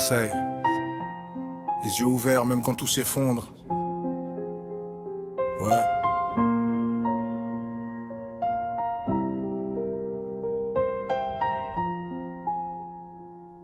Marseille. Les yeux ouverts même quand tout s'effondre. Ouais.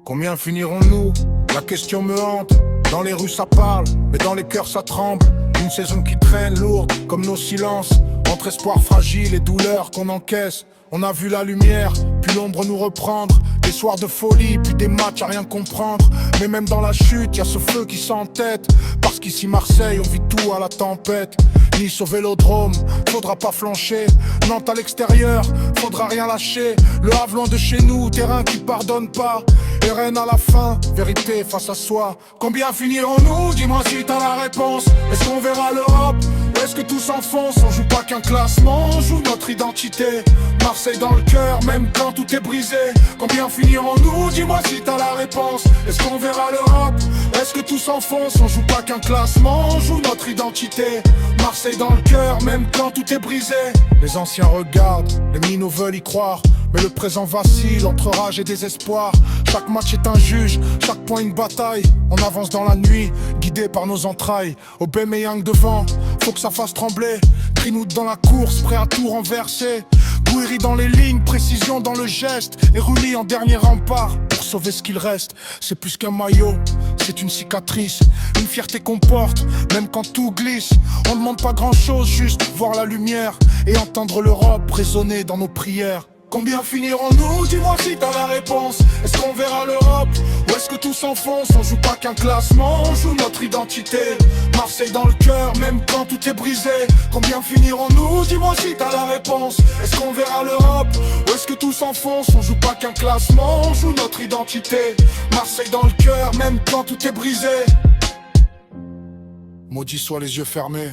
Combien finirons-nous? La question me hante. Dans les rues ça parle, mais dans les cœurs ça tremble. Une saison qui traîne lourde comme nos silences. Entre espoir fragile et douleur qu'on encaisse. On a vu la lumière, puis l'ombre nous reprendre. Des soirs de folie, puis des matchs à rien comprendre. Mais même dans la chute, y a ce feu qui s'entête. Parce qu'ici Marseille, on vit tout à la tempête. Nice au Vélodrome, faudra pas flancher. Nantes à l'extérieur, faudra rien lâcher. Le Havre loin de chez nous, terrain qui pardonne pas. Et Rennes à la fin, vérité face à soi. Combien finirons-nous? Dis-moi si t'as la réponse. Est-ce qu'on verra l'Europe? Ou est-ce que tout s'enfonce? On joue pas qu'un classement, on joue notre identité. Marseille dans le cœur, même quand tout est brisé. Combien finirons-nous? Dis-moi si t'as la réponse. Est-ce qu'on verra l'Europe? Est-ce que tout s'enfonce? On joue pas qu'un classement, on joue notre identité. Marseille dans le cœur, même quand tout est brisé. Les anciens regardent, les minots veulent y croire. Mais le présent vacille entre rage et désespoir. Chaque match est un juge, chaque point une bataille. On avance dans la nuit, guidé par nos entrailles. Aubameyang devant, faut que ça fasse trembler. Greenwood dans la course, prêt à tout renverser. Gouiri dans les lignes, précision dans le geste. Et Rulli en dernier rempart pour sauver ce qu'il reste. C'est plus qu'un maillot, c'est une cicatrice. Une fierté qu'on porte, même quand tout glisse. On demande pas grand chose, juste voir la lumière. Et entendre l'Europe résonner dans nos prières. Combien finirons-nous? Dis-moi si t'as la réponse. Est-ce qu'on verra l'Europe? Ou est-ce que tout s'enfonce? On joue pas qu'un classement, on joue notre identité. Marseille dans le cœur, même quand tout est brisé. Combien finirons-nous? Dis-moi si t'as la réponse. Est-ce qu'on verra l'Europe? Ou est-ce que tout s'enfonce? On joue pas qu'un classement, on joue notre identité. Marseille dans le cœur, même quand tout est brisé. Maudits soient les yeux fermés.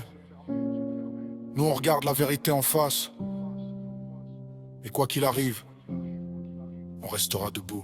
Nous on regarde la vérité en face. Et quoi qu'il arrive, on restera debout.